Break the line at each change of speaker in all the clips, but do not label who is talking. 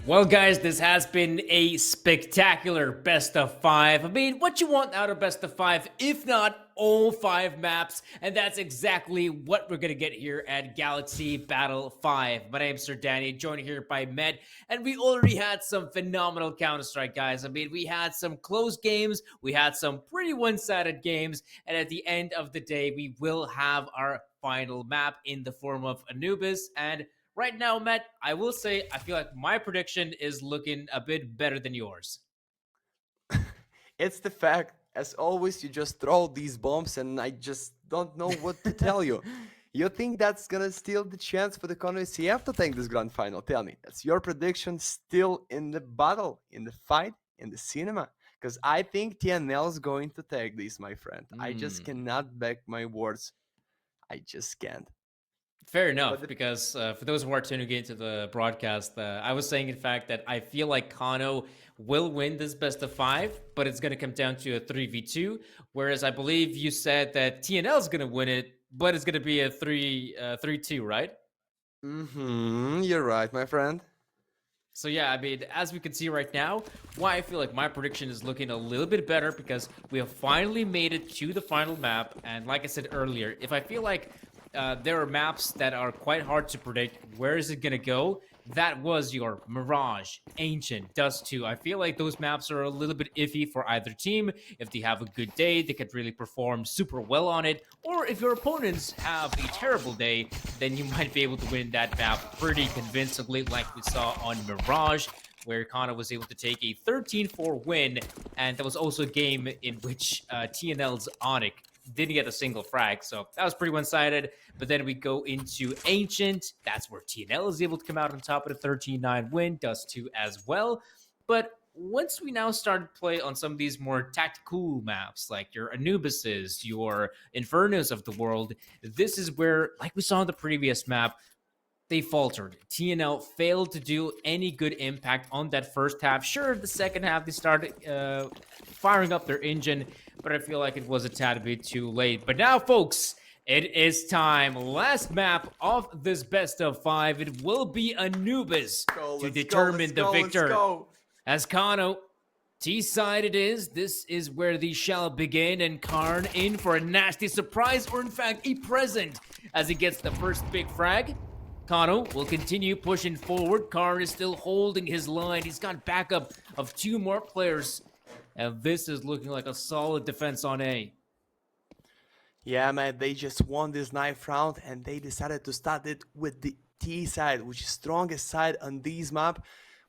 Well, guys, this has been a spectacular best of five. I mean, what you want out of best of five, if not all five maps? And that's exactly what we're going to get here at Galaxy Battle 5. My name's Sir Danny, joined here by Med, and we already had some phenomenal Counter-Strike, guys. I mean, we had some close games, we had some pretty one-sided games, and at the end of the day, we will have our final map in the form of Anubis. And right now, Matt, I will say I feel like my prediction is looking a bit better than yours.
It's the fact, as always, you just throw these bombs, and I just don't know what to tell you. You think that's gonna steal the chance for the Congress? You have to take this grand final. Tell me, that's your prediction still in the battle, in the fight, in the cinema? Because I think TNL is going to take this, my friend. I just cannot back my words. I just can't.
Fair
But
enough,
the,
because for those who are tuning into the broadcast, I was saying, in fact, that I feel like Kano will win this best of five, but it's going to come down to a 3v2. Whereas I believe you said that TNL is going to win it, but it's going to be a 3-2, right?
you're right, my friend.
So yeah, I mean, as we can see right now, why I feel like my prediction is looking a little bit better because we have finally made it to the final map. And like I said earlier, if I feel like there are maps that are quite hard to predict, where is it gonna go? That was your Mirage, Ancient, Dust 2. I feel like those maps are a little bit iffy for either team. If they have a good day, they could really perform super well on it. Or if your opponents have a terrible day, then you might be able to win that map pretty convincingly, like we saw on Mirage, where Kana was able to take a 13-4 win. And that was also a game in which TNL's Onyx didn't get a single frag, so that was pretty one-sided. But then we go into Ancient. That's where TNL is able to come out on top of the 13-9 win, does 2 as well. But once we now started play on some of these more tactical maps, like your Anubises, your Infernos of the world, this is where, like we saw in the previous map, they faltered. TNL failed to do any good impact on that first half. Sure, the second half they started firing up their engine, but I feel like it was a tad bit too late. But now, folks, it is time. Last map of this best of five. It will be Anubis to determine the
Let's
victor.
go.
As Kano, T-side it is. This is where the shall begin, and Karn in for a nasty surprise, or in fact, a present, as he gets the first big frag. Kano will continue pushing forward. Karn is still holding his line. He's got backup of 2 more players. And this is looking like a solid defense on A.
Yeah, man, they just won this ninth round and they decided to start it with the T side, which is strongest side on this map.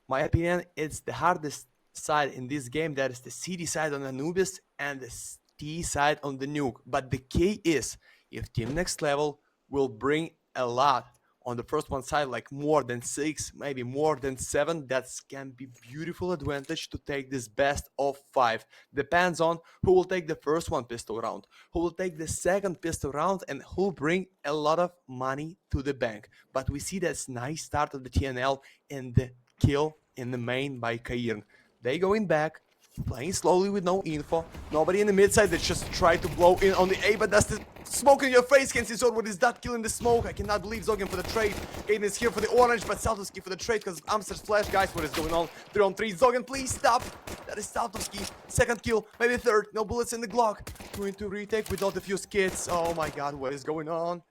My opinion, it's the hardest side in this game. That is the CD side on Anubis and the T side on the Nuke. But the key is, if Team Next Level will bring a lot on the first one side, like more than 6, maybe more than 7, that can be beautiful advantage to take this best of 5. Depends on who will take the first one pistol round, who will take the second pistol round, and who will bring a lot of money to the bank. But we see this nice start of the TNL and the kill in the main by Kairn. They going back, playing slowly with no info. Nobody in the mid side. They just try to blow in on the A, but that's the smoke in your face. Can see Zod with his dot kill in the smoke. I cannot believe Zogan for the trade. Kaden is here for the orange, but Saltovsky for the trade because Amster's flash. Guys, what is going on? 3-on-3. Zogan, please stop. That is Saltovsky. Second kill, maybe third. No bullets in the Glock. Going to retake without a few skits. Oh my god, what is going on?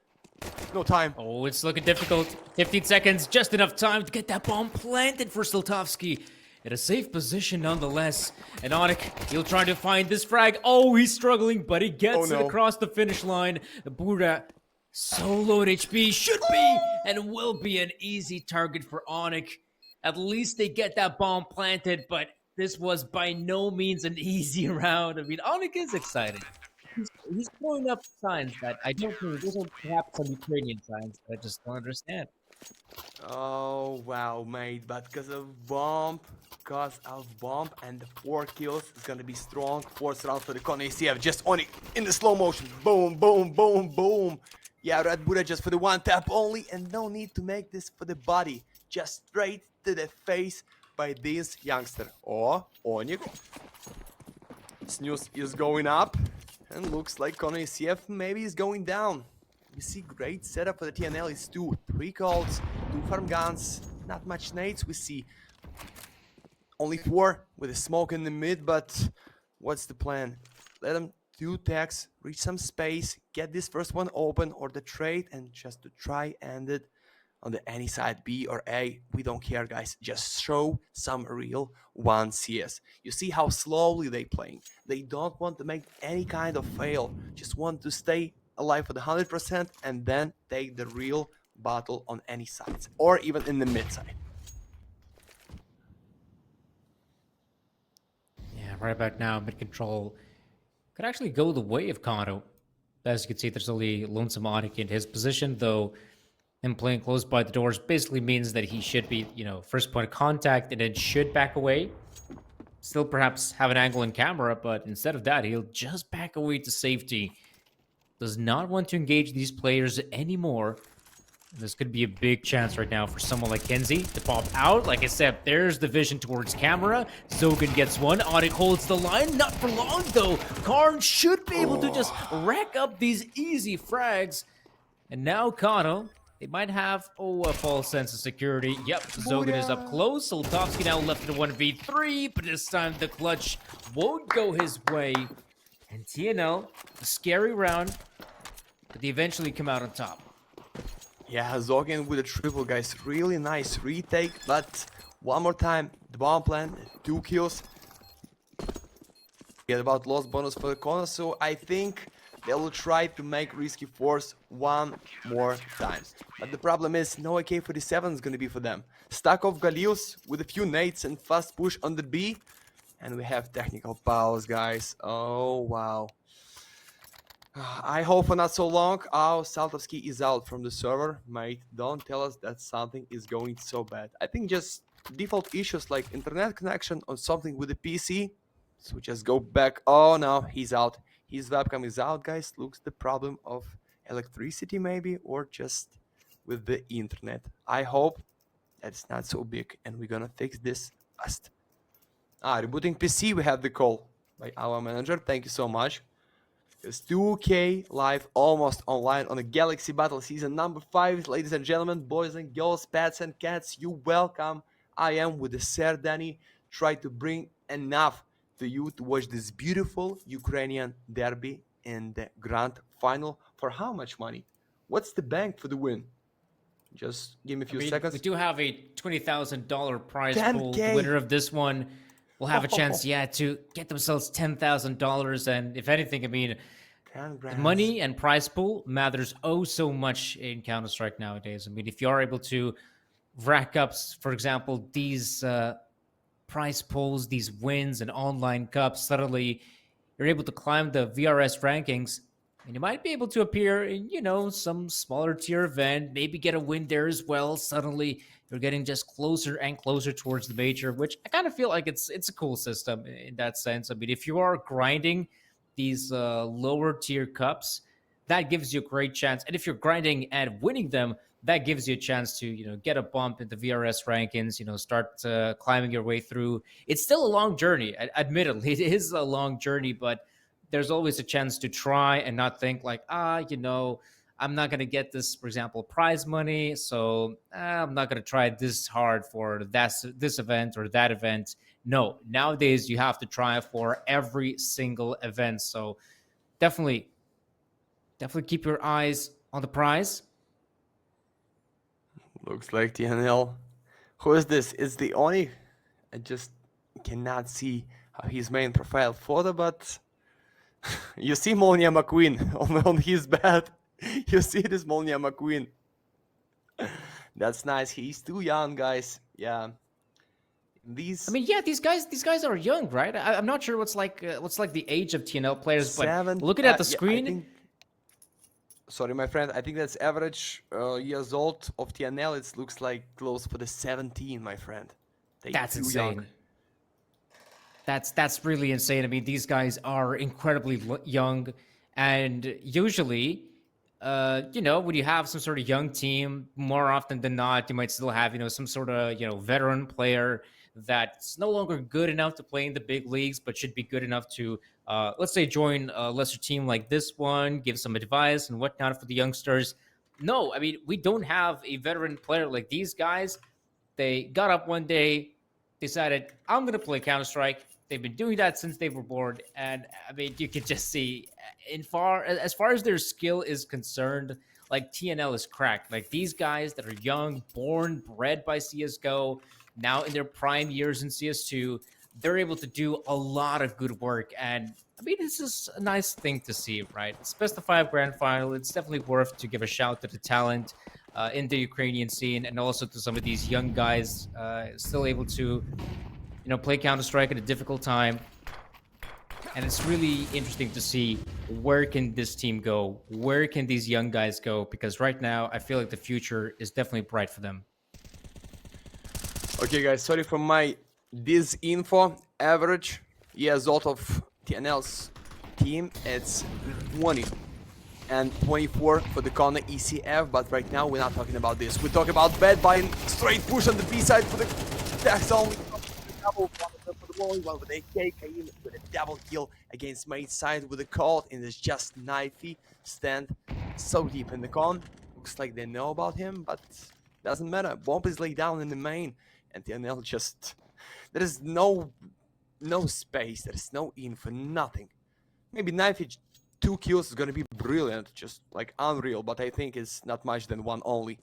No time.
Oh, it's looking difficult. 15 seconds, just enough time to get that bomb planted for Saltovsky. In a safe position nonetheless. And Onyx, he'll try to find this frag. Oh, he's struggling, but he gets it across the finish line. Buddha, so low in HP, should be and will be an easy target for Onyx. At least they get that bomb planted, but this was by no means an easy round. I mean, Onyx is excited. He's throwing up signs that I don't think those are perhaps some Ukrainian signs that I just don't understand.
Oh wow, mate, but cause of bomb and the 4 kills is gonna be strong. Fourth round for the Con ACF, just only in the slow motion. Boom, boom, boom, boom. Yeah, Red Buddha just for the one tap only, and no need to make this for the body. Just straight to the face by this youngster. Oh, Onyx. Snooze is going up, and looks like Con ACF maybe is going down. We see great setup for the TNL. It's 2, 3 calls, 2 farm guns, not much nades. We see Only 4 with a smoke in the mid, but what's the plan? Let them do tags, reach some space, get this first one open or the trade, and just to try end it on the any side, B or A. We don't care, guys. Just show some real 1 CS. You see how slowly they playing. They don't want to make any kind of fail. Just want to stay alive for the 100% and then take the real battle on any sides or even in the mid side.
Yeah, right about now, mid control could actually go the way of KONO. As you can see, there's only Lonesome Onic in his position, though him playing close by the doors basically means that he should be, first point of contact and then should back away. Still perhaps have an angle in camera, but instead of that, he'll just back away to safety. Does not want to engage these players anymore. This could be a big chance right now for someone like Kenzie to pop out. Like I said, there's the vision towards camera. Zogan gets one. Onic holds the line. Not for long, though. Karn should be able to just rack up these easy frags. And now KONO, they might have, a false sense of security. Yep, Zogan is up close. Soltovsky now left in a 1v3, but this time the clutch won't go his way. And TNL, a scary round, but they eventually come out on top.
Yeah, Zogan with a triple, guys. Really nice retake, but one more time, the bomb plant, 2 kills. Forget about lost bonus for the corner, so I think they will try to make risky force one more time. But the problem is, no AK-47 is gonna be for them. Stack of Galils with a few nades and fast push on the B. And we have technical powers, guys. Oh, wow. I hope for not so long. Oh, Saltovsky is out from the server. Mate, don't tell us that something is going so bad. I think just default issues like internet connection or something with the PC. So just go back. Oh, no, he's out. His webcam is out, guys. Looks the problem of electricity maybe or just with the internet. I hope that's not so big and we're gonna fix this fast. Rebooting PC, we have the call by our manager. Thank you so much. It's 2K live almost online on the Galaxy Battle Season number 5. Ladies and gentlemen, boys and girls, pets and cats, you welcome. I am with the Sir Danny. Try to bring enough to you to watch this beautiful Ukrainian derby in the grand final. For how much money? What's the bank for the win? Just give me a few seconds.
We do have a $20,000 prize pool. The
10K.
winner of this one will have a chance, to get themselves $10,000. And if anything, I mean,
10 grand.
money and prize pool matters so much in Counter-Strike nowadays. I mean, if you are able to rack up, for example, these prize pools, these wins and online cups, suddenly you're able to climb the VRS rankings and you might be able to appear in, some smaller tier event, maybe get a win there as well. Suddenly you're getting just closer and closer towards the major, which I kind of feel like it's a cool system in that sense. I mean, if you are grinding these lower tier cups, that gives you a great chance. And if you're grinding and winning them, that gives you a chance to, get a bump in the VRS rankings, start climbing your way through. It's still a long journey. Admittedly, it is a long journey, but there's always a chance to try and not think like, I'm not going to get this, for example, prize money. So I'm not going to try this hard for this event or that event. No, nowadays you have to try for every single event. So definitely keep your eyes on the prize.
Looks like TNL. Who is this? It's the Oni. I just cannot see his main profile photo, but you see Molnia McQueen on his bed. You see this Molnia McQueen. That's nice. He's too young, guys. Yeah. These
these guys are young, right? I'm not sure what's like the age of TNL players, but looking at the screen.
Sorry, my friend. I think that's average years old of TNL. It looks like close for the 17, my friend.
That's insane. That's really insane. I mean, these guys are incredibly young, and usually, when you have some sort of young team, more often than not, you might still have some sort of veteran player that's no longer good enough to play in the big leagues, but should be good enough to, let's say, join a lesser team like this one, give some advice and whatnot for the youngsters. No, I mean, we don't have a veteran player like these guys. They got up one day, decided, I'm going to play Counter-Strike. They've been doing that since they were born. And I mean, you can just see, as far as their skill is concerned, like TNL is cracked. Like these guys that are young, born, bred by CSGO, now in their prime years in CS2, they're able to do a lot of good work. And I mean, this is a nice thing to see, right? It's best of 5 grand final. It's definitely worth to give a shout to the talent in the Ukrainian scene, and also to some of these young guys still able to, play Counter Strike at a difficult time. And it's really interesting to see where can this team go, where can these young guys go, because right now I feel like the future is definitely bright for them.
Okay, guys, sorry for my disinfo. Average years old of TNL's team, it's 20 and 24 for the KONO ECF, but right now we're not talking about this. We talk about bad buying, straight push on the B side for the tax only. Double for the molly, one with the AK, Kaim with a double kill against main side with a call, and it's just knifey stand so deep in the con. Looks like they know about him, but doesn't matter. Bomb is laid down in the main, and TNL just, there is no space, there is no info, nothing. Maybe knifey 2 kills is gonna be brilliant, just like unreal, but I think it's not much than 1 only.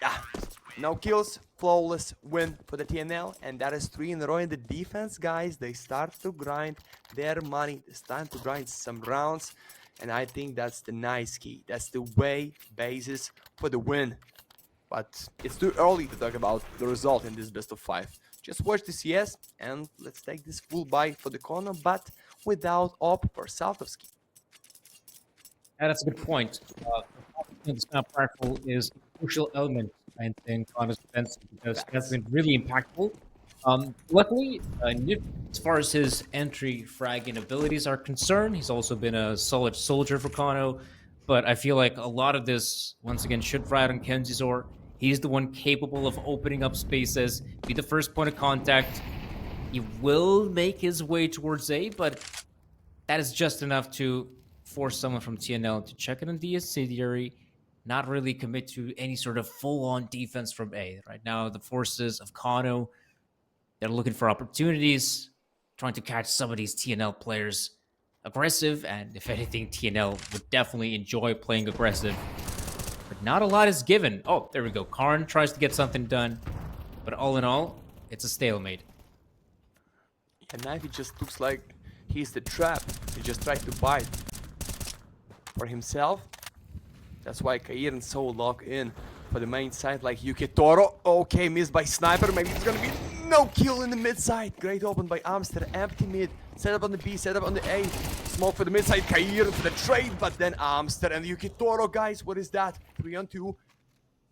Yeah, no kills, flawless win for the TNL, and that is 3 in a row in the defense, guys. They start to grind their money, it's time to grind some rounds, and I think that's the nice key. That's the way basis for the win. But it's too early to talk about the result in this best of 5. Just watch the CS, and let's take this full buy for the KONO, but without op for Saltovsky.
And that's a good point. This kind of powerful is a crucial element in KONO's defense because it has been really impactful. Luckily, Nip, as far as his entry fragging abilities are concerned, he's also been a solid soldier for KONO. But I feel like a lot of this, once again, should ride on Kenzizor. He's the one capable of opening up spaces, be the first point of contact. He will make his way towards A, but that is just enough to force someone from TNL to check it on the subsidiary, not really commit to any sort of full-on defense from A. Right now, the forces of KONO, they're looking for opportunities, trying to catch some of these TNL players aggressive, and if anything, TNL would definitely enjoy playing aggressive. But not a lot is given. Oh, there we go. Karn tries to get something done, but all in all, it's a stalemate.
And Knifey just looks like he's the trap. He just tried to bite for himself. That's why Kairin's so locked in for the main side, like Yukitoro. Okay, missed by Sniper. Maybe it's gonna be no kill in the mid side. Great open by Amster. Empty mid. Set up on the B, set up on the A. Smoke for the mid side. Kairin for the trade, but then Amster and Yukitoro, guys. What is that? 3 on 2.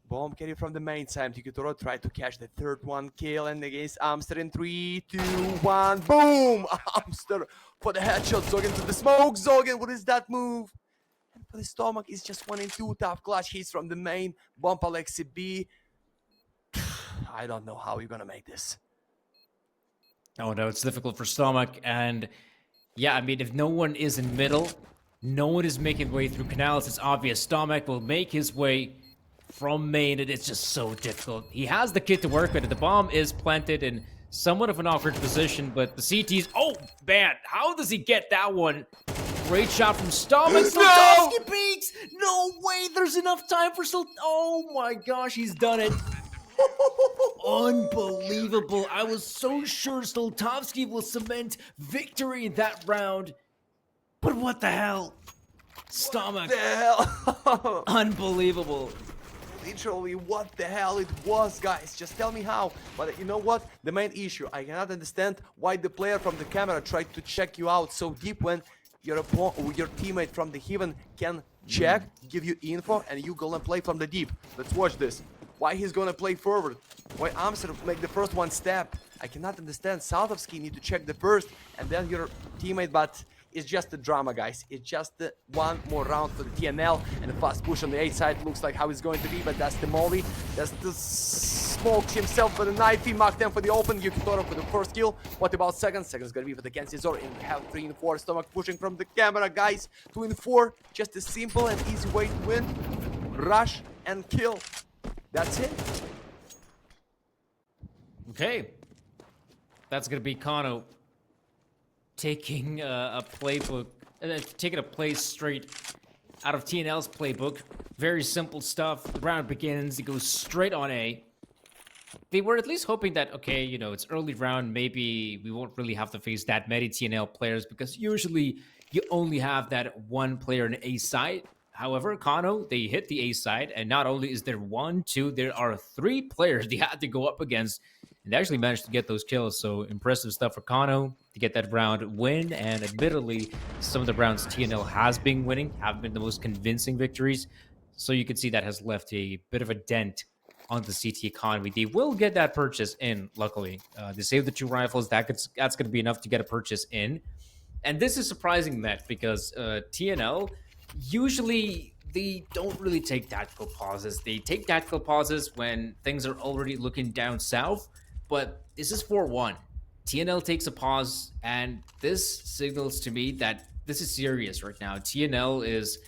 Bomb carry from the main side. Yukitoro tried to catch the third one kill, and against Amster in 3, 2, 1. Boom! Amster for the headshot. Zogan to the smoke. Zogan, what is that move? And for the stomach, it's just 1 and 2. Tough clutch hits from the main. Bomb Alexi B. I don't know how you're gonna make this.
Oh no, it's difficult for Stomach, and yeah, I mean, if no one is in middle, no one is making way through canals, it's obvious Stomach will make his way from main, and it's just so difficult. He has the kit to work with it. The bomb is planted in somewhat of an awkward position, but the CT's, oh man, how does he get that one? Great shot from Stomach. Saltovsky peaks! No way, there's enough time for oh my gosh, he's done it. Unbelievable. I was so sure Saltovsky will cement victory in that round. But what the hell? Stomach.
What the hell?
Unbelievable.
Literally, what the hell it was, guys. Just tell me how. But you know what? The main issue, I cannot understand why the player from the camera tried to check you out so deep when your teammate from the heaven can check, give you info, and you gonna play from the deep. Let's watch this. Why he's gonna play forward? Why Amsterdam make the first one step? I cannot understand. Saltovsky need to check the first and then your teammate, but it's just a drama, guys. It's just one more round for the TNL, and the fast push on the A side looks like how it's going to be, but that's the molly. That's the smoke himself for the knife. He marked them for the open. Yukitoro for the first kill. What about second? Second's gonna be for the Kenzizor, and we have 3 and 4. Stomach pushing from the camera, guys. 2 and 4. Just a simple and easy way to win. Rush and kill. That's it.
Okay. That's going to be Kono taking a playbook, taking a play straight out of TNL's playbook. Very simple stuff. The round begins. It goes straight on A. They were at least hoping that, okay, you know, it's early round. Maybe we won't really have to face that many TNL players because usually you only have that one player in A side. However, Kano, they hit the A side, and not only is there one, two, there are three players they had to go up against, and they actually managed to get those kills. So impressive stuff for Kano to get that round win. And admittedly, some of the rounds TNL has been winning have been the most convincing victories. So you can see that has left a bit of a dent on the CT economy. They will get that purchase in, luckily. They save the 2 rifles. That's going to be enough to get a purchase in. And this is surprising, Matt, because TNL, usually they don't really take tactical pauses. They take tactical pauses when things are already looking down south, but this is 4-1. TNL takes a pause, and this signals to me that this is serious right now. TNL is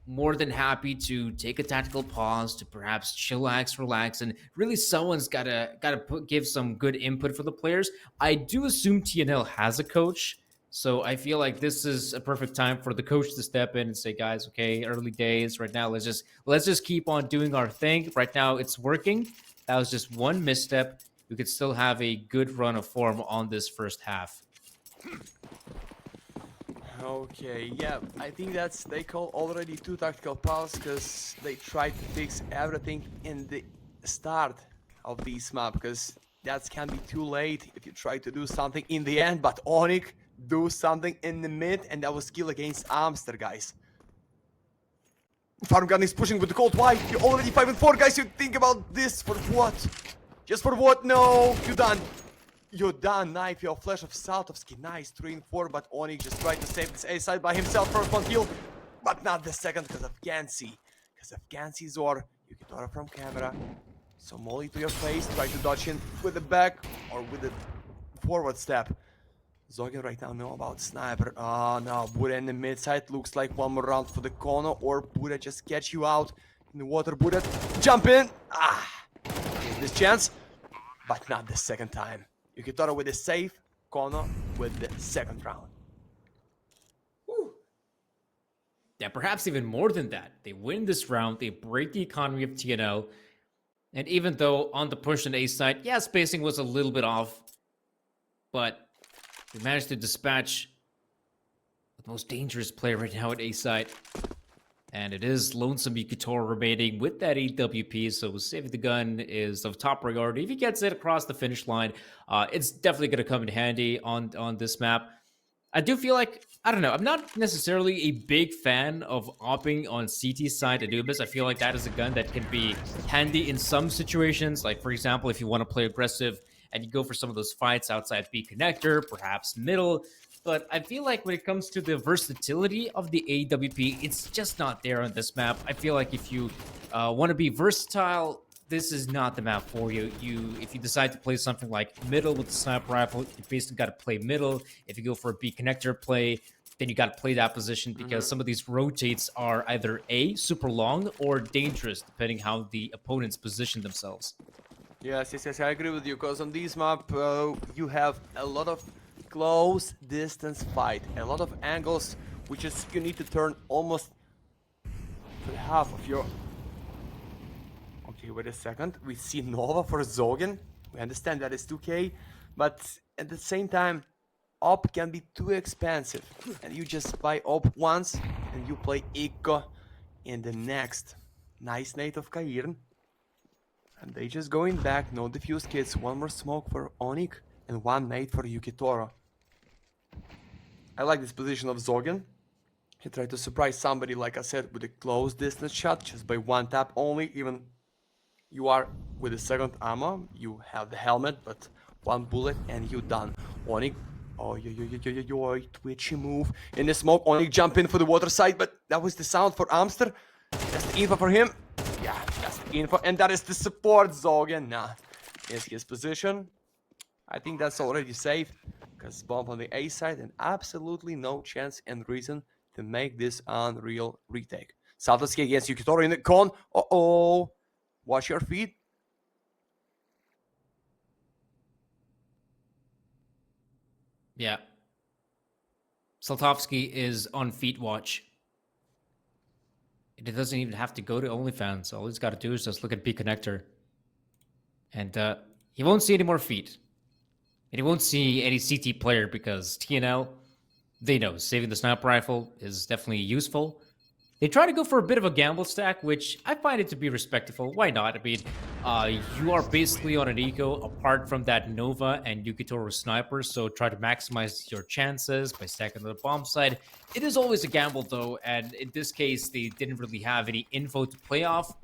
more than happy to take a tactical pause to perhaps chillax, relax, and really someone's give some good input for the players. I do assume TNL has a coach, so I feel like this is a perfect time for the coach to step in and say, guys, okay, early days right now. Let's just keep on doing our thing. Right now, it's working. That was just one misstep. We could still have a good run of form on this first half.
Okay, yeah, I think they call already 2 tactical pauses because they tried to fix everything in the start of this map, because that can be too late if you try to do something in the end, but Onyx do something in the mid, and that was kill against Amster, guys. Farm gun is pushing with the cold white. You're already 5-4, guys. You think about this for what? Just for what? No, you're done. You're done, Knife, your flash of Saltovsky. Nice, 3-4, but Onyx just tried to save this A side by himself. First one kill, but not the second because of Gansey. Because of Gansey Zor, you get out from camera. So Molly to your face, try to dodge in with the back or with the forward step. Zogan right now know about sniper. Oh no, Buddha in the mid side. Looks like one more round for the Kono, or Buddha just catch you out in the water. Buddha, jump in. Here's this chance, but not the second time. Yukitoro with a save, Kono with the second round.
Woo. Yeah, perhaps even more than that. They win this round, they break the economy of TNL, and even though on the push on A side, yeah, spacing was a little bit off, but they managed to dispatch the most dangerous player right now at A side. And it is Lonesome Yukitoro remaining with that AWP, so saving the gun is of top priority. If he gets it across the finish line, it's definitely going to come in handy on this map. I do feel like, I don't know, I'm not necessarily a big fan of opping on CT side Anubis. I feel like that is a gun that can be handy in some situations. Like, for example, if you want to play aggressive and you go for some of those fights outside B connector, perhaps middle. But I feel like when it comes to the versatility of the AWP, it's just not there on this map. I feel like if you want to be versatile, this is not the map for you. If you decide to play something like middle with the sniper rifle, you basically got to play middle. If you go for a B connector play, then you got to play that position because some of these rotates are either A, super long, or dangerous, depending how the opponents position themselves.
Yes, I agree with you, because on this map, you have a lot of close distance fight, a lot of angles, which is you need to turn almost to half of your... Okay, wait a second. We see Nova for Zogan. We understand that is 2k, but at the same time, op can be too expensive, and you just buy op once and you play Ikko in the next. Nice nade of Kairn, and they just going back. No defuse kits. One more smoke for Onyx and one nade for Yukitoro. I like this position of Zogan. He tried to surprise somebody, like I said, with a close distance shot, just by one tap only. Even you are with the second ammo, you have the helmet, but one bullet and you done. Onyx, oh, yo, twitchy move in the smoke. Onyx jump in for the water side, but that was the sound for Amster. That's the info for him. Yeah, that's the info, and that is the support. Zogan, nah, is his position. I think that's already safe, because bomb on the A side and absolutely no chance and reason to make this unreal retake. Saltovsky against Yukitoro in the con. Uh-oh. Watch your feet.
Yeah. Saltovsky is on feet watch. It doesn't even have to go to OnlyFans. All he's got to do is just look at P connector. And he won't see any more feet. And he won't see any CT player because TNL, they know saving the sniper rifle is definitely useful. They try to go for a bit of a gamble stack, which I find it to be respectful. Why not? I mean, you are basically on an eco apart from that Nova and Yukitoro sniper, so try to maximize your chances by stacking the bomb side. It is always a gamble, though, and in this case, they didn't really have any info to play off.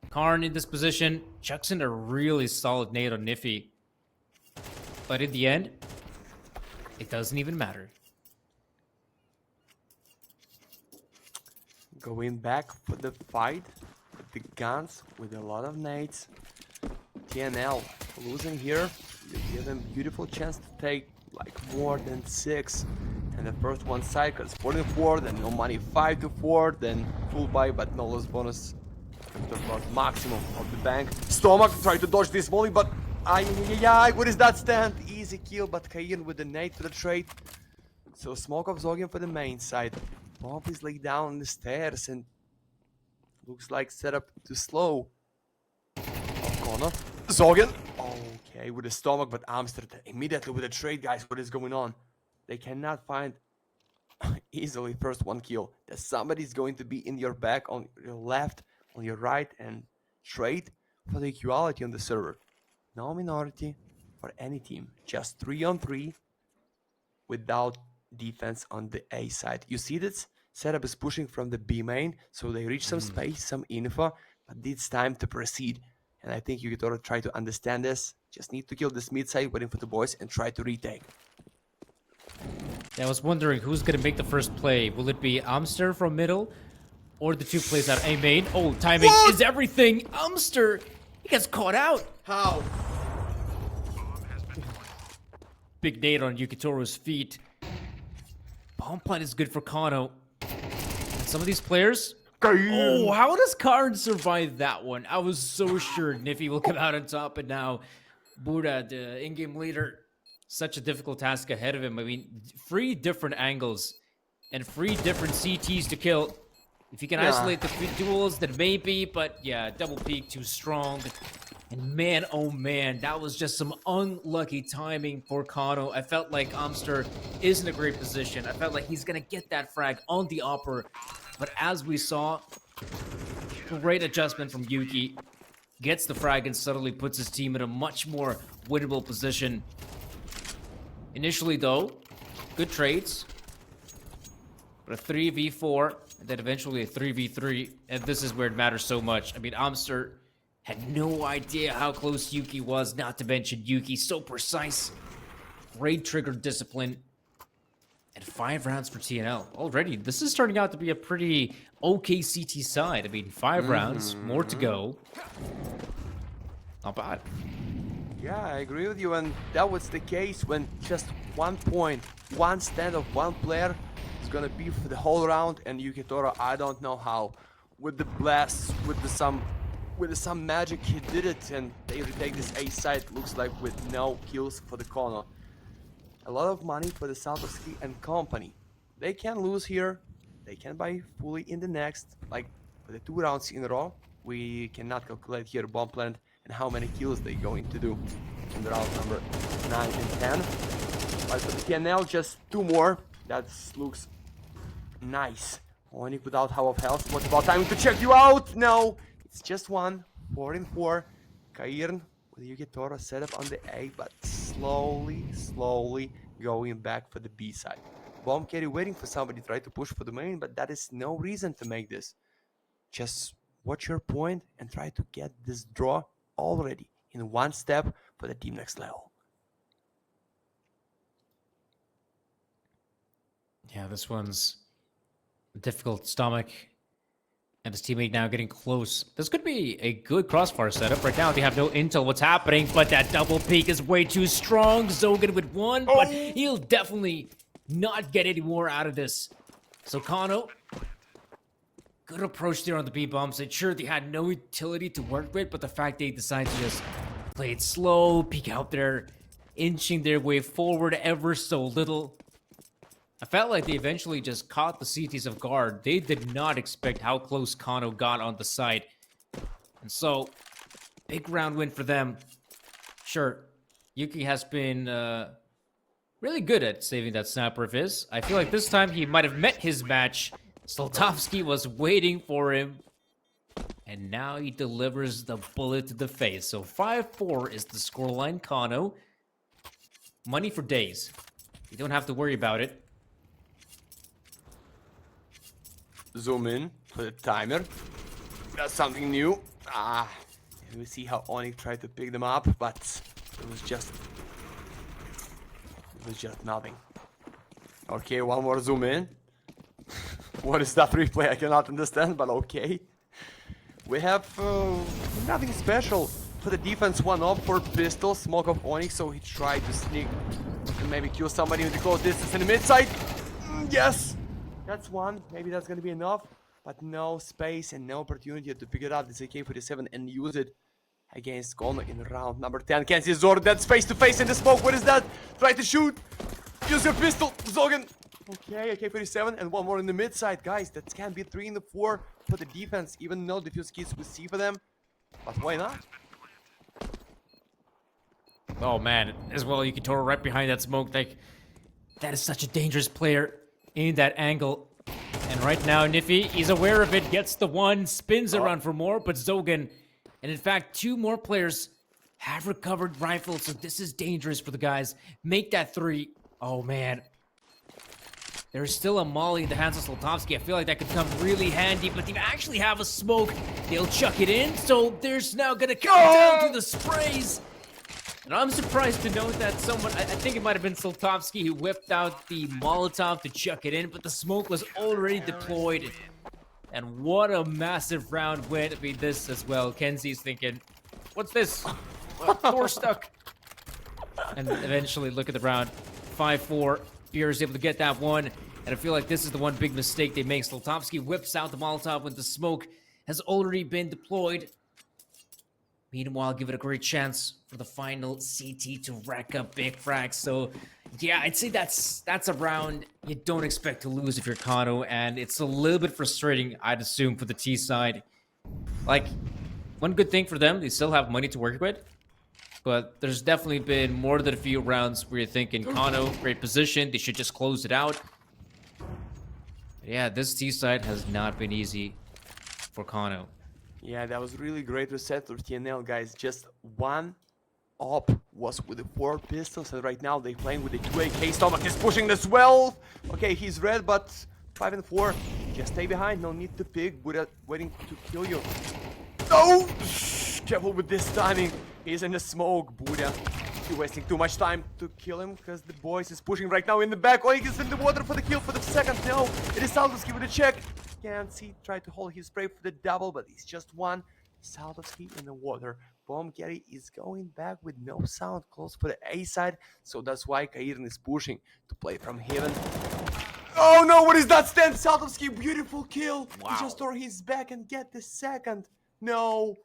Karn in this position chucks in a really solid nade on Niffy. But in the end, it doesn't even matter.
Going back for the fight with the guns, with a lot of nades. TNL losing here. They give them beautiful chance to take like more than 6. And the first one cycles 4-4, then no money 5-4, then full buy but no loss bonus. About maximum of the bank. Stomach try to dodge this volley, but what is that stand? Easy kill, but Kair with the nade for the trade. So smoke of Zogian for the main side. Bomb is laid down on the stairs and looks like setup to slow. Kono. Zogian. Okay, with the stomach, but Amsterdam immediately with the trade, guys. What is going on? They cannot find easily first one kill. That somebody's going to be in your back, on your left, on your right, and trade for the equality on the server. No minority for any team. Just 3-on-3 without defense on the A side. You see this setup is pushing from the B main, so they reach some space, some info, but it's time to proceed. And I think you gotta try to understand this. Just need to kill this mid side, waiting for the boys, and try to retake.
Yeah, I was wondering who's gonna make the first play. Will it be Amster from middle, or the two plays out A main? Oh, timing is everything. Amster, he gets caught out.
How?
Big nade on Yukitoro's feet. Bomb plant is good for KONO. And some of these players... Oh, how does Karn survive that one? I was so sure Niffy will come out on top, and now Buddha, the in-game leader, such a difficult task ahead of him. I mean, 3 different angles and 3 different CTs to kill. If you can isolate the duels, then maybe, but yeah, double peak too strong. And man, oh man, that was just some unlucky timing for KONO. I felt like Amster is in a great position. I felt like he's going to get that frag on the upper. But as we saw, great adjustment from Yuki. Gets the frag and suddenly puts his team in a much more winnable position. Initially, though, good trades. But a 3v4, and then eventually a 3v3. And this is where it matters so much. I mean, Amster had no idea how close Yuki was, not to mention Yuki, so precise. Great trigger discipline. And 5 rounds for TNL. Already, this is turning out to be a pretty okay CT side. I mean, 5 rounds, more to go. Not bad.
Yeah, I agree with you, and that was the case when just 1 point, 1 stand of 1 player is gonna be for the whole round, and Yukitoro, I don't know how. With the blast, with some magic, he did it, and they retake this A side, looks like with no kills for the KONO. A lot of money for the Saltovsky and company. They can lose here, they can buy fully in the next, like for the 2 rounds in a row. We cannot calculate here bomb plant and how many kills they're going to do in the round number 9 and 10. But for the TNL, just 2 more. That looks nice. Only without half of health. What about time to check you out? No, it's just 1. 4-4. Kairn with Yukitoro set up on the A, but slowly going back for the B side. Bomb carry waiting for somebody to try to push for the main, but that is no reason to make this. Just watch your point and try to get this draw already in 1 step for the team next level.
Yeah, this one's a difficult stomach. And his teammate now getting close. This could be a good crossfire setup. Right now, they have no intel what's happening, but that double peek is way too strong. Zogan with 1, but he'll definitely not get any more out of this. So KONO, good approach there on the B bomb side. Sure, they had no utility to work with, but the fact they decided to just play it slow, peek out there, inching their way forward ever so little. I felt like they eventually just caught the CTs off guard. They did not expect how close KONO got on the site. And so, big round win for them. Sure, Yuki has been really good at saving that sniper of his. I feel like this time he might have met his match. Slotowski was waiting for him. And now he delivers the bullet to the face. So 5-4 is the scoreline. KONO. Money for days. You don't have to worry about it.
Zoom in for the timer. That's something new. And we see how Onyx tried to pick them up, but it was just nothing. Okay, one more zoom in. What is that replay? I cannot understand, but okay. We have nothing special for the defense. One up for pistol, smoke of Onyx, so he tried to sneak and maybe kill somebody in the close distance in the mid side. Yes, that's one. Maybe that's gonna be enough, but no space and no opportunity to pick it up this AK-47 and use it against KONO in round number 10. Can't see Zord. That's face to face in the smoke. What is that? Try to shoot. Use your pistol, Zogan. Okay, AK-47 and one more in the mid side, guys. That can be 3 in the 4 for the defense, even though the fuse kits we see for them. But why not?
Oh man, as well, you can throw right behind that smoke. Like, that is such a dangerous player in that angle. And right now, Niffy, he's aware of it, gets the one, spins around for more, but Zogan, and in fact, 2 more players have recovered rifles, so this is dangerous for the guys. Make that 3. Oh man. There's still a molly in the hands of Slotowski. I feel like that could come really handy, but they actually have a smoke. They'll chuck it in, so there's now gonna come down to the sprays. And I'm surprised to note that someone, I think it might have been Slotowski, who whipped out the Molotov to chuck it in, but the smoke was already deployed. And what a massive round win. I mean, this as well. Kenzie's thinking, what's this? Door stuck. And eventually, look at the round. 5-4. Beer is able to get that one. And I feel like this is the one big mistake they make. Slotowski whips out the Molotov when the smoke has already been deployed. Meanwhile, give it a great chance for the final CT to rack up big frags. So, yeah, I'd say that's a round you don't expect to lose if you're KONO, and it's a little bit frustrating, I'd assume, for the T side. Like, one good thing for them, they still have money to work with, but there's definitely been more than a few rounds where you're thinking, KONO, great position, they should just close it out. But yeah, this T side has not been easy for KONO.
Yeah, that was really great reset for TNL, guys. Just one op was with the 4 pistols, and right now they're playing with the 2 AK. Stomach is pushing as well. Okay, he's red, but 5 and 4. Just stay behind, no need to pick. Buddha waiting to kill you. No! Careful with this timing. He's in the smoke, Buddha. You're wasting too much time to kill him because the boys is pushing right now in the back. Oh, he gets in the water for the kill for the second. No, it is Saltovsky with a check. Can't see, try to hold his spray for the double, but it's just one. Saltovsky in the water. Bomb Gary is going back with no sound close for the A side, so that's why Kairin is pushing to play from heaven. Oh no, what is that stand? Saltovsky, beautiful kill.
Wow.
He just tore his back and get the second. No.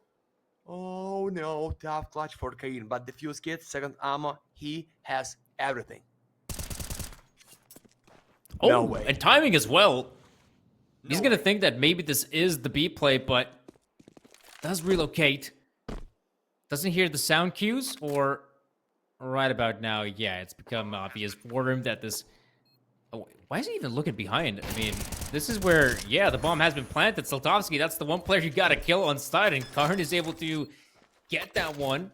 Oh no, tough clutch for Kairin, but the fuse kit, second ammo, he has everything.
Oh,
no way.
And timing as well. He's gonna think that maybe this is the B play, but does relocate. Doesn't hear the sound cues, or right about now, yeah, it's become obvious for him that this... Oh, why is he even looking behind? I mean, this is where, yeah, the bomb has been planted. Slotowski, that's the one player you gotta kill on side, and Karn is able to get that one.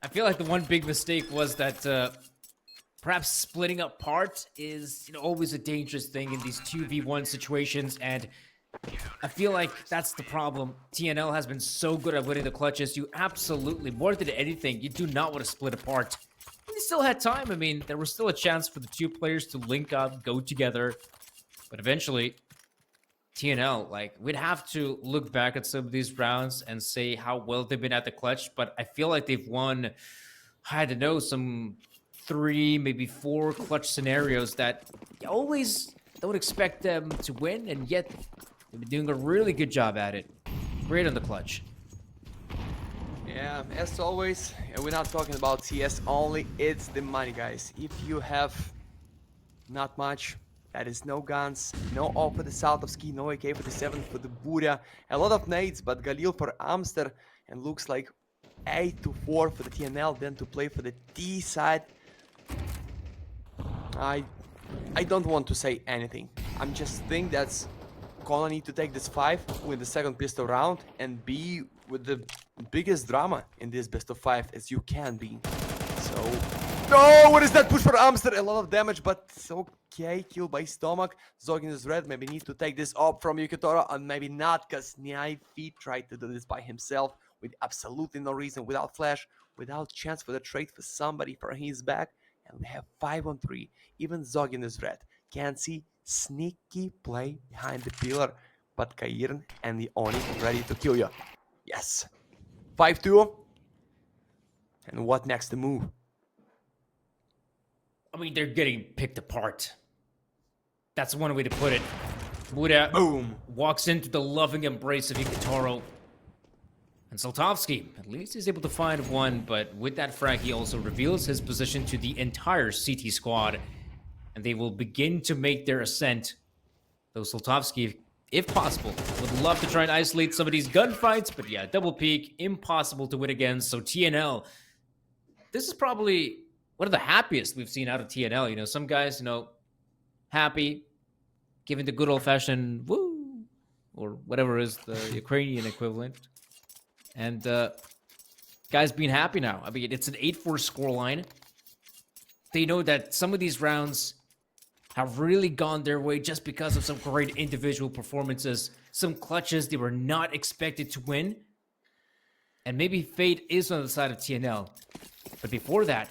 I feel like the one big mistake was that perhaps splitting up parts is, you know, always a dangerous thing in these 2v1 situations, and I feel like that's the problem. TNL has been so good at winning the clutches. You absolutely, more than anything, you do not want to split apart. And they still had time. I mean, there was still a chance for the 2 players to link up, go together. But eventually, TNL, like, we'd have to look back at some of these rounds and say how well they've been at the clutch. But I feel like they've won, I don't know, some 3, maybe 4 clutch scenarios that you always don't expect them to win, and yet they've been doing a really good job at it. Great on the clutch.
Yeah, as always, and we're not talking about CS only, it's the money, guys. If you have not much, that is no guns, no AWP for the Saltovsky, no AK-47 for the Buria, a lot of nades, but Galil for Amster, and looks like 8-4 for the TNL, then to play for the T side. I don't want to say anything. I'm just think that's KONO need to take this 5 with the second pistol round and be with the biggest drama in this best of 5 as you can be. So, no, what is that push for Amster? A lot of damage, but it's okay. Killed by Stomach. Zogin is red. Maybe need to take this up from Yukitoro, and maybe not, because Niaifi tried to do this by himself with absolutely no reason, without flash, without chance for the trade for somebody for his back. And we have 5-on-3. Even Zogin is red. Can see sneaky play behind the pillar, but Kairan and the Oni ready to kill you. Yes. 5-2. And what next to move?
I mean, they're getting picked apart. That's one way to put it. Buda
Boom.
walks into the loving embrace of Ikitoro. And Saltovsky, at least he's able to find one, but with that frag, he also reveals his position to the entire CT squad. And they will begin to make their ascent. Though Saltovsky, if possible, would love to try and isolate some of these gunfights, but yeah, double peak, impossible to win against. So TNL, this is probably one of the happiest we've seen out of TNL. You know, some guys, you know, happy, giving the good old-fashioned woo, or whatever is the Ukrainian equivalent. And guys being happy now. I mean, it's an 8-4 scoreline. They know that some of these rounds have really gone their way just because of some great individual performances, some clutches they were not expected to win. And maybe fate is on the side of TNL. But before that,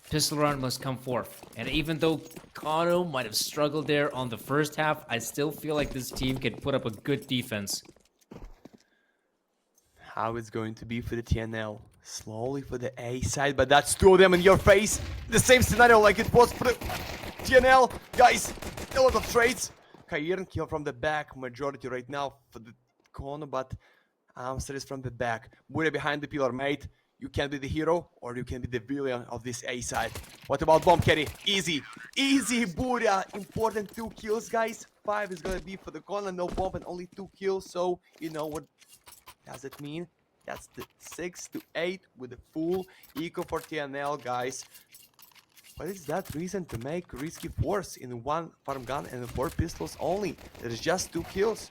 pistol round must come forth. And even though KONO might have struggled there on the first half, I still feel like this team can put up a good defense.
How it's going to be for the TNL. Slowly for the A side, but that's 2 of them in your face. The same scenario like it was for the TNL. Guys, a lot of trades. Kairan kill from the back. Majority right now for the KONO, but Amster is from the back. Buddha behind the pillar, mate. You can be the hero or you can be the villain of this A side. What about bomb carry? Easy. Easy, Buddha. Important 2 kills, guys. 5 is gonna be for the KONO. No bomb and only 2 kills. So, you know what does it mean? That's the 6-8 with the full eco for TNL, guys. What is that reason to make risky force in 1 farm gun and 4 pistols only? There's just 2 kills.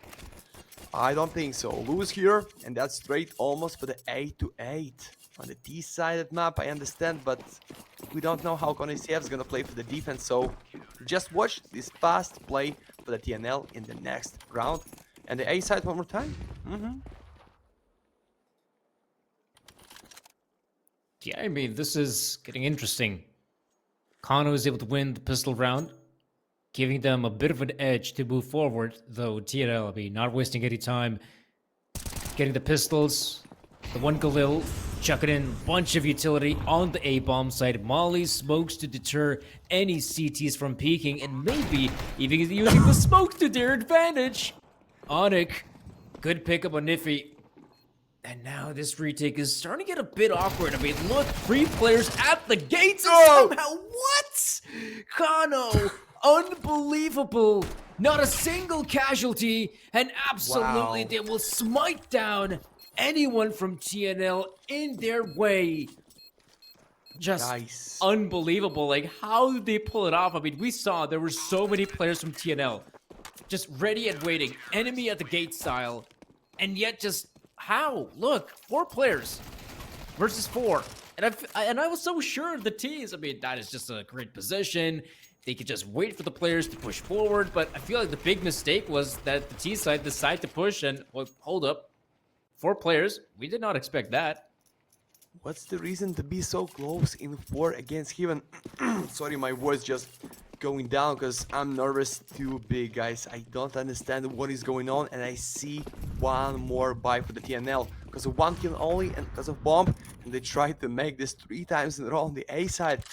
I don't think so. Lose here, and that's straight almost for the 8-8. On the T side of the map, I understand, but we don't know how KONO is gonna play for the defense, so just watch this fast play for the TNL in the next round. And the A side one more time.
Yeah, I mean, this is getting interesting. KONO is able to win the pistol round, giving them a bit of an edge to move forward, though TNL, I mean, not wasting any time, getting the pistols, the one Galil, chucking in a bunch of utility on the A-bomb side, Molly smokes to deter any CTs from peeking, and maybe even using the smoke to their advantage. Onyx, good pickup on Niffy. And now this retake is starting to get a bit awkward. I mean, look, 3 players at the gates and somehow, what? KONO, unbelievable. Not a single casualty, and absolutely
Wow.
they will smite down anyone from TNL in their way. Just
Nice.
unbelievable. Like, how did they pull it off? I mean, we saw there were so many players from TNL just ready and waiting, enemy at the gate style, and yet just how? Look, 4 players versus 4. And I was so sure of the T's. I mean, that is just a great position. They could just wait for the players to push forward, but I feel like the big mistake was that the T side decided to push and, well, hold up. 4 players. We did not expect that.
What's the reason to be so close in 4 against Heaven? Sorry, my voice just going down because I'm nervous too big, guys. I don't understand what is going on, and I see one more buy for the TNL because of 1 kill only and because of bomb, and they tried to make this 3 times in a row on the A side.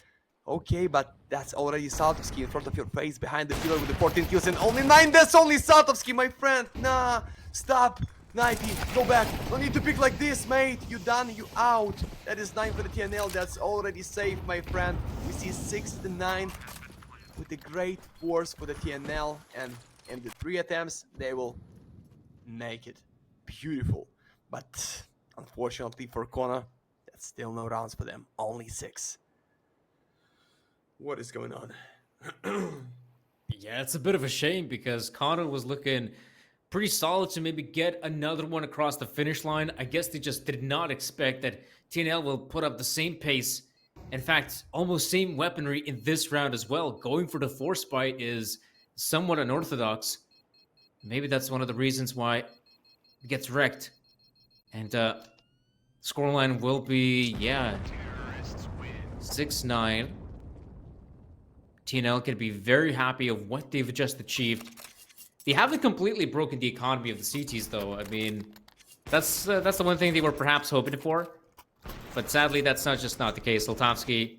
Okay, but that's already Saltovsky in front of your face behind the pillar with the 14 kills and only 9. That's only Saltovsky, my friend. Nah, stop. Knifey, go back. No need to pick like this, mate. You done, you out. That is 9 for the TNL. That's already safe, my friend. We see 6 to 9 with a great force for the TNL. And in the 3 attempts, they will make it. Beautiful. But unfortunately for KONO, that's still no rounds for them. Only 6. What is going on?
Yeah, it's a bit of a shame because KONO was looking pretty solid to maybe get another one across the finish line. I guess they just did not expect that TNL will put up the same pace. In fact, almost same weaponry in this round as well. Going for the force bite is somewhat unorthodox. Maybe that's one of the reasons why it gets wrecked. And scoreline will be, yeah, 6-9. TNL can be very happy of what they've just achieved. They haven't completely broken the economy of the CTs, though. I mean, that's the one thing they were perhaps hoping for. But sadly, that's not the case. Soltovsky,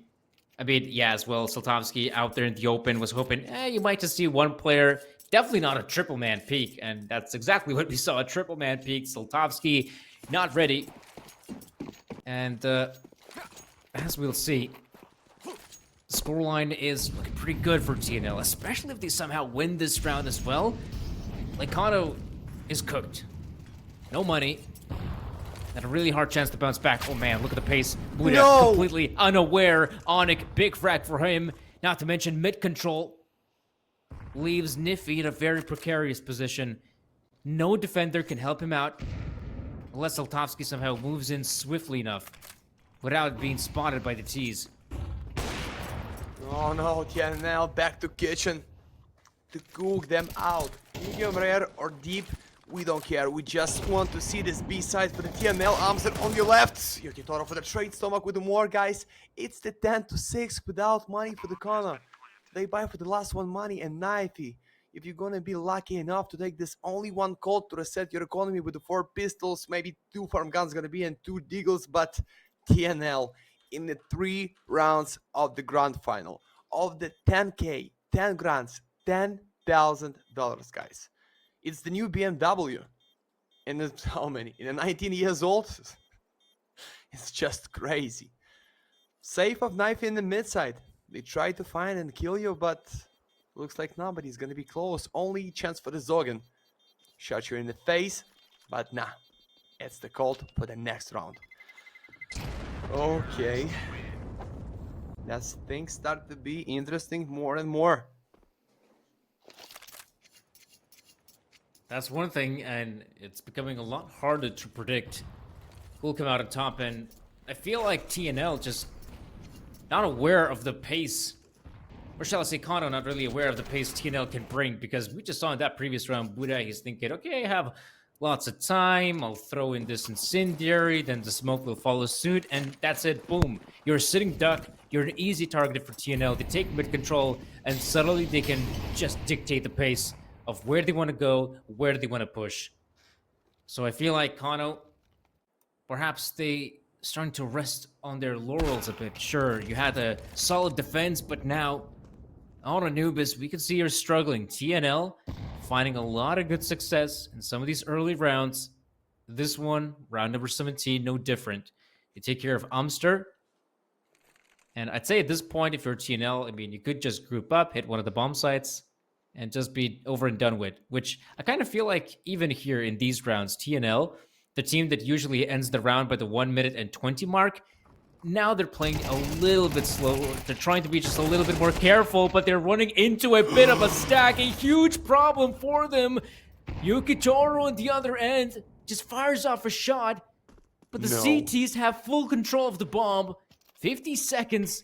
I mean, yeah, as well. Soltovsky out there in the open was hoping, you might just see one player. Definitely not a triple man peak. And that's exactly what we saw, a triple man peak. Soltovsky not ready. And as we'll see, the scoreline is looking pretty good for TNL, especially if they somehow win this round as well. Like, KONO is cooked. No money. And a really hard chance to bounce back. Oh man, look at the pace. Buddha completely unaware. Onyx, big frag for him. Not to mention mid control. Leaves Niffy in a very precarious position. No defender can help him out. Unless Soltovsky somehow moves in swiftly enough. Without being spotted by the T's.
Oh no, TNL back to kitchen to cook them out. Medium rare or deep, we don't care. We just want to see this B side for the TNL. Amster on your left. Yokitoro for the trade stomach with the more guys. It's the 10 to 6 without money for the KONO. They buy for the last one money and knifey. If you're gonna be lucky enough to take this only one Colt to reset your economy with the 4 pistols, maybe 2 farm guns gonna be and 2 deagles, but TNL in the 3 rounds of the grand final of the 10K, 10 grands, $10,000, guys. It's the new BMW. And it's how many? In a 19 years old? It's just crazy. Safe of knife in the mid side. They try to find and kill you, but looks like nobody's gonna be close. Only chance for the Zogan. Shot you in the face, but nah. It's the Colt for the next round. Okay. As things start to be interesting more and more.
That's one thing, and it's becoming a lot harder to predict who'll come out on top. And I feel like TNL just not aware of the pace, or shall I say KONO not really aware of the pace TNL can bring, because we just saw in that previous round, Buddha, he's thinking, okay, I have lots of time, I'll throw in this incendiary, then the smoke will follow suit, and that's it, boom. You're a sitting duck, you're an easy target for TNL. They take mid control, and suddenly they can just dictate the pace of where they want to go, where they want to push. So I feel like KONO, perhaps they starting to rest on their laurels a bit. Sure, you had a solid defense, but now on Anubis, we can see you're struggling. TNL finding a lot of good success in some of these early rounds. This one, round number 17, no different. You take care of Amster. And I'd say at this point, if you're TNL, I mean, you could just group up, hit one of the bomb sites, and just be over and done with. Which I kind of feel like even here in these rounds, TNL, the team that usually ends the round by the 1 minute and 20 mark, now they're playing a little bit slower. They're trying to be just a little bit more careful, but they're running into a bit of a stack. A huge problem for them. Yukitoro on the other end just fires off a shot, but the CTs have full control of the bomb. 50 seconds.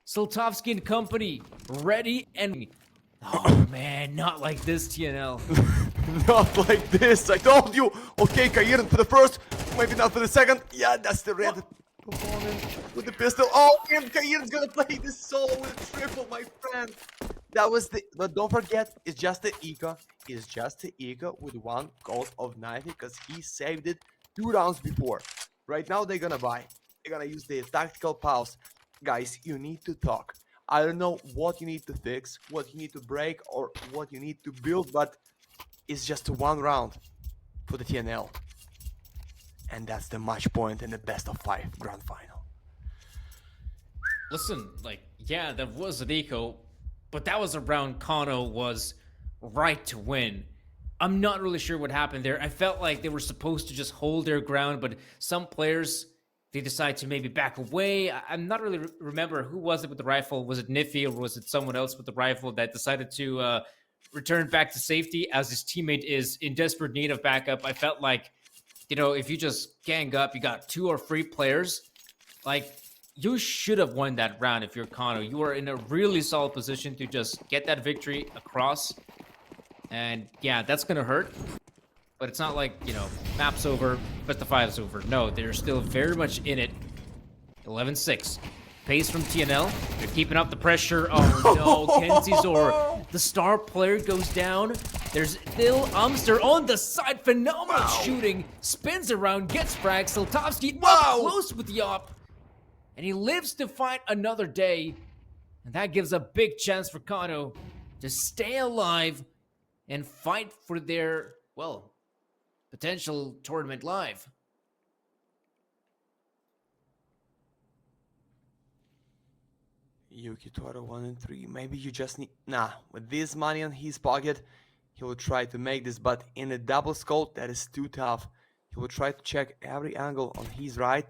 Soltovsky and company ready and... Oh man, not like this, TNL.
Not like this, I told you. Okay, Kairin for the first, maybe not for the second. Yeah, that's the red opponent with the pistol. Oh, and Kairin's gonna play this solo with a triple, my friend. That was the, but don't forget, it's just the eco. It's just the eco with 1 gold of knife because he saved it 2 rounds before. Right now they're gonna buy. They're gonna use the tactical pause. Guys, you need to talk. I don't know what you need to fix, what you need to break, or what you need to build, but it's just 1 round for the TNL. And that's the match point in the best of 5 grand final.
Listen, like, yeah, that was an eco, but that was a round KONO was right to win. I'm not really sure what happened there. I felt like they were supposed to just hold their ground, but some players, they decide to maybe back away. I'm not really remember who was it with the rifle. Was it Niffy or was it someone else with the rifle that decided to return back to safety as his teammate is in desperate need of backup? I felt like, if you just gang up, you got 2 or 3 players, like, you should have won that round if you're KONO. You are in a really solid position to just get that victory across. And yeah, that's going to hurt. But it's not like, map's over, best of 5's over. No, they're still very much in it. 11-6. Pace from TNL. They're keeping up the pressure. Oh no, Kenzizor. The star player goes down. There's still Umster on the side. Phenomenal shooting. Spins around, gets fragged. Soltovsky up close with the op. And he lives to fight another day. And that gives a big chance for KONO to stay alive and fight for their, well, potential tournament live.
Yuki Toro 1-3. Maybe you just need... Nah, with this money in his pocket, he will try to make this, but in a double scope, that is too tough. He will try to check every angle on his right.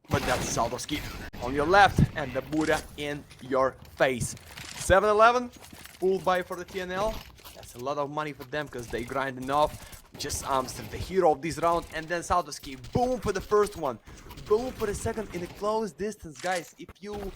But that's Saldowski on your left, and the Buddha in your face. 7-11, full buy for the TNL. That's a lot of money for them, because they grinding off. Just Amster, the hero of this round, and then Saldowski. Boom for the first one. Boom for the second in a close distance, guys. If you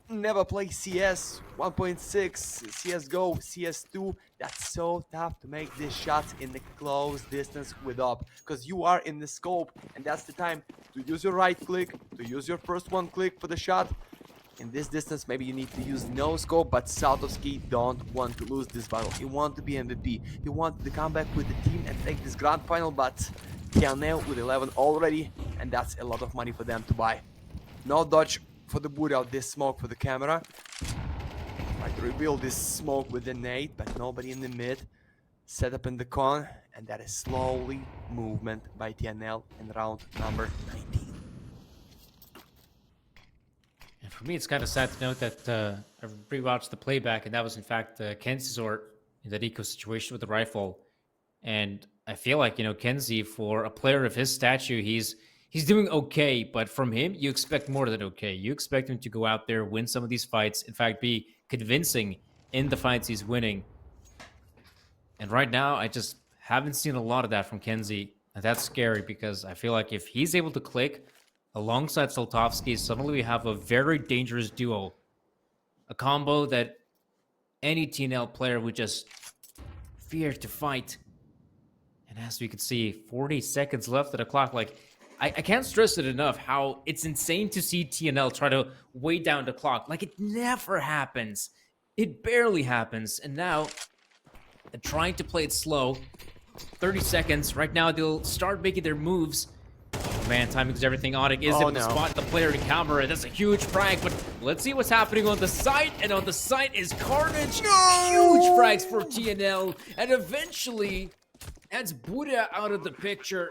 never play CS 1.6, CSGO, CS2, that's so tough to make these shots in the close distance with up, because you are in the scope, and that's the time to use your right click, to use your first one click for the shot. In this distance, maybe you need to use no scope, but Saldowski don't want to lose this battle. He wants to be MVP. He wanted to come back with the team and take this grand final, but TNL with 11 already, and that's a lot of money for them to buy. No dodge for the boot out, this smoke for the camera. Try to reveal this smoke with the nade, but nobody in the mid. Set up in the con, and that is slowly movement by TNL in round number 19.
And for me, it's kind of sad to note that I rewatched the playback, and that was in fact Kenzizor in that eco situation with the rifle. And I feel like, Kenzie, for a player of his stature, he's doing okay, but from him, you expect more than okay. You expect him to go out there, win some of these fights, in fact, be convincing in the fights he's winning. And right now, I just haven't seen a lot of that from Kenzie, and that's scary because I feel like if he's able to click alongside Soltovsky, suddenly we have a very dangerous duo. A combo that any TNL player would just fear to fight. And as we can see, 40 seconds left at the clock. Like, I can't stress it enough how it's insane to see TNL try to weigh down the clock. Like, it never happens. It barely happens. And now, they're trying to play it slow. 30 seconds. Right now, they'll start making their moves. Man, timing is everything. Onic is able to spot the player in camera. That's a huge frag, but let's see what's happening on the site. And on the site is Carnage. Huge frags for TNL. And eventually, that's Buddha out of the picture.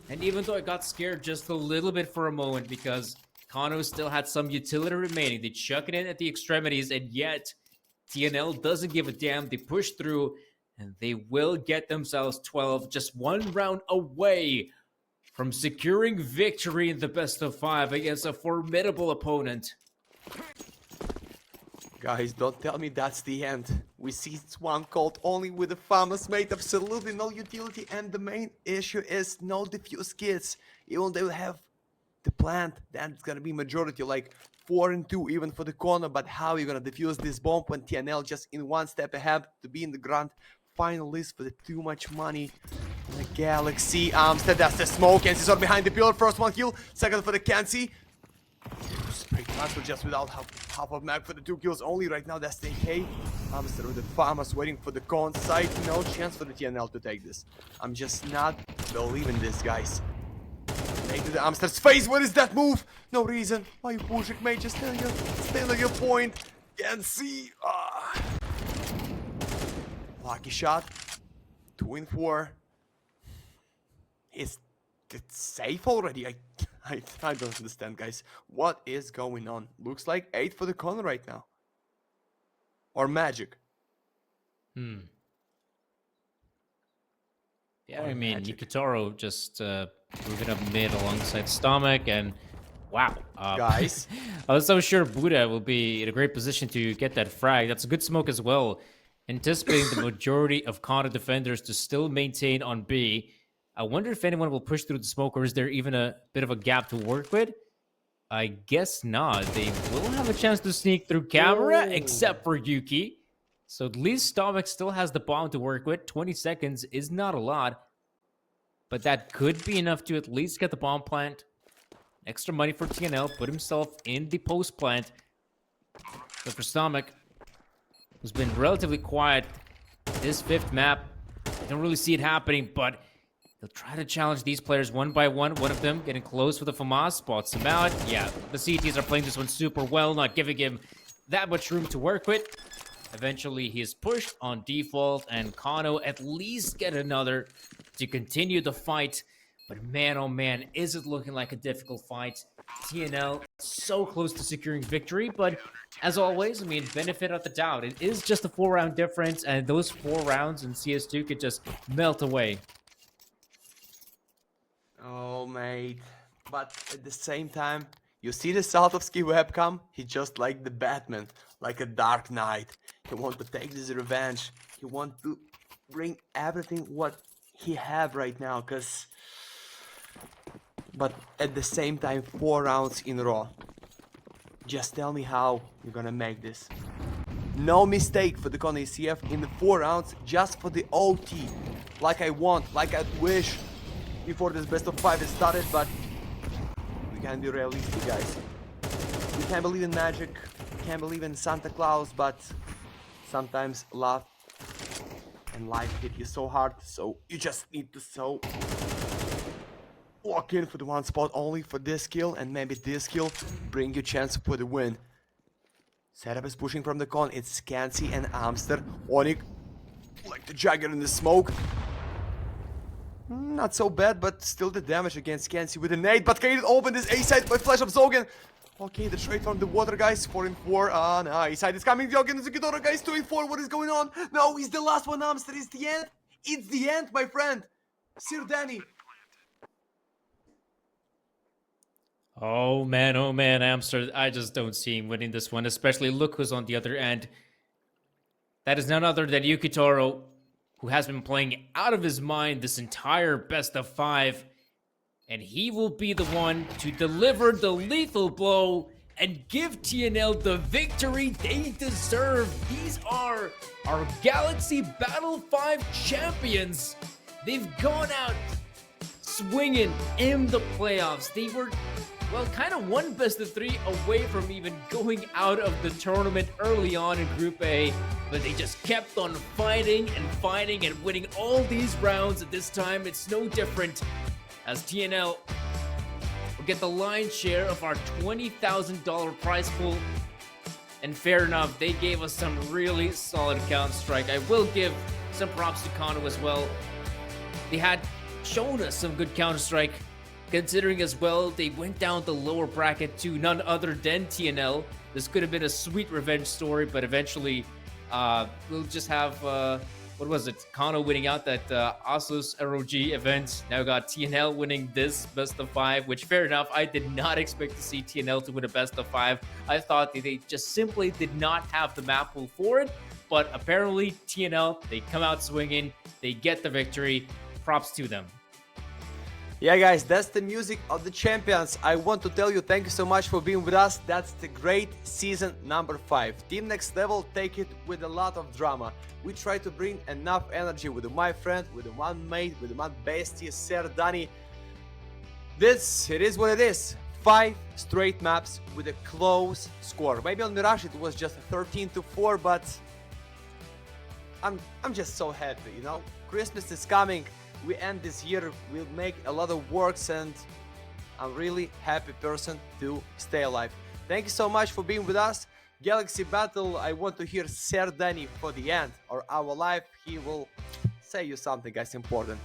And even though I got scared just a little bit for a moment because KONO still had some utility remaining, they chuck it in at the extremities, and yet TNL doesn't give a damn. They push through, and they will get themselves 12, just one round away from securing victory in the best of 5 against a formidable opponent.
Guys, don't tell me that's the end. We see Swan Cold only with the famous mate, absolutely no utility, and the main issue is no defuse kits. Even they will have the plant, then it's gonna be majority, like 4-2 even for the corner, but how are you gonna defuse this bomb when TNL just in one step ahead to be in the grand finalist for the too much money in the Galaxy? Amstead, that's the smoke, Kenzizor behind the pillar, first one kill, second for the Kenzie. Straight transfer just without half of mag for the 2 kills only right now. That's the AK. Amster with the farmers waiting for the con site. No chance for the TNL to take this. I'm just not believing this, guys. Mate to the Amster's face. What is that move? No reason. Why you pushing, mate? Just stay on your point. Can't see. Lucky shot. 2 in 4. Is it safe already? I don't understand, guys. What is going on? Looks like 8 for the corner right now. Or magic.
Yeah,
Or
I mean,
magic.
Nikitoro just moving up mid alongside Stomach, and wow.
Guys.
I was so sure Buddha will be in a great position to get that frag. That's a good smoke as well. Anticipating the majority of Kono defenders to still maintain on B. I wonder if anyone will push through the smoke, or is there even a bit of a gap to work with? I guess not. They will have a chance to sneak through camera,
Oh.
except for Yuki. So at least Stomach still has the bomb to work with. 20 seconds is not a lot, but that could be enough to at least get the bomb plant. Extra money for TNL, put himself in the post plant. But for Stomach, who's been relatively quiet this 5th map, I don't really see it happening, but they'll try to challenge these players one by one. One of them getting close with a FAMAS, spots him out. Yeah, the CTs are playing this one super well, not giving him that much room to work with. Eventually, he is pushed on default, and KONO at least get another to continue the fight. But man, oh man, is it looking like a difficult fight. TNL so close to securing victory, but as always, I mean, benefit of the doubt. It is just a 4-round difference, and those 4 rounds in CS2 could just melt away.
Oh, mate. But at the same time, you see the Saltovsky webcam? He just like the Batman, like a Dark Knight. He want to take this revenge. He want to bring everything what he have right now, cause. But at the same time, 4 rounds in a row. Just tell me how you're gonna make this. No mistake for the KONO ECF in the 4 rounds, just for the OT. Like I want, like I wish before this best of 5 is started, but we can be realistic, guys. We can believe in magic, we can believe in Santa Claus, but sometimes love and life hit you so hard, so you just need to walk in for the one spot only for this kill, and maybe this kill bring you chance for the win. Setup is pushing from the con. It's Scansy and Amster. Onyx, like the Jagger in the smoke. Not so bad, but still the damage against Scansy with a nade. But can it open this A side by flash of Zogan? Okay, the trade from the water, guys. 4 in 4. Nice. Side is coming. Zogan is a good order, guys. 2 in 4. What is going on? No, he's the last one. Amster is the end. It's the end, my friend. Sir Danny.
Oh man, Amster. I just don't see him winning this one, especially look who's on the other end. That is none other than Yukitoro, who has been playing out of his mind this entire best of 5. And he will be the one to deliver the lethal blow and give TNL the victory they deserve. These are our Galaxy Battle 5 champions. They've gone out swinging in the playoffs. They were, well, kind of one best of 3 away from even going out of the tournament early on in Group A, but they just kept on fighting and winning all these rounds. At this time, it's no different, as TNL will get the lion's share of our $20,000 prize pool. And fair enough, they gave us some really solid Counter-Strike. I will give some props to KONO as well. They had shown us some good Counter-Strike, considering as well they went down the lower bracket to none other than TNL. This could have been a sweet revenge story, but eventually we'll just have, what was it, KONO winning out that Asus ROG event. Now got TNL winning this best of 5, which fair enough, I did not expect to see TNL to win a best of 5. I thought they just simply did not have the map pool for it, but apparently TNL, they come out swinging, they get the victory. Props to them.
Yeah, guys, that's the music of the champions. I want to tell you thank you so much for being with us. That's the great season number 5. Team Next Level take it with a lot of drama. We try to bring enough energy with my friend, with the one mate, with the one bestie, Sir Danny. This, it is what it is. 5 straight maps with a close score. Maybe on Mirage it was just 13-4, but I'm just so happy, you know. Christmas is coming. We end this year, we'll make a lot of works, and I'm really happy person to stay alive. Thank you so much for being with us. Galaxy Battle, I want to hear Sir Danny for the end, or our life, he will say you something, guys, important.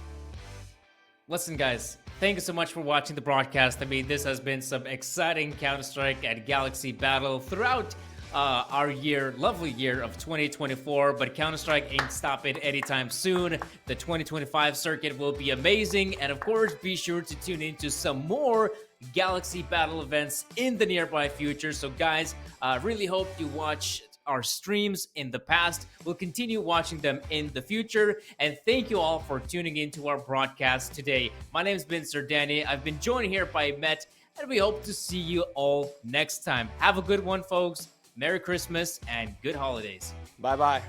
Listen, guys, thank you so much for watching the broadcast. I mean, this has been some exciting Counter-Strike and Galaxy battle throughout our lovely year of 2024, but Counter-Strike ain't stopping anytime soon. The 2025 circuit will be amazing, and of course, be sure to tune into some more Galaxy battle events in the nearby future. So guys, really hope you watch our streams in the past. We'll continue watching them in the future, and thank you all for tuning into our broadcast today. My name's been Sir Danny. I've been joined here by Met, and we hope to see you all next time. Have a good one, folks. Merry Christmas and good holidays.
Bye bye.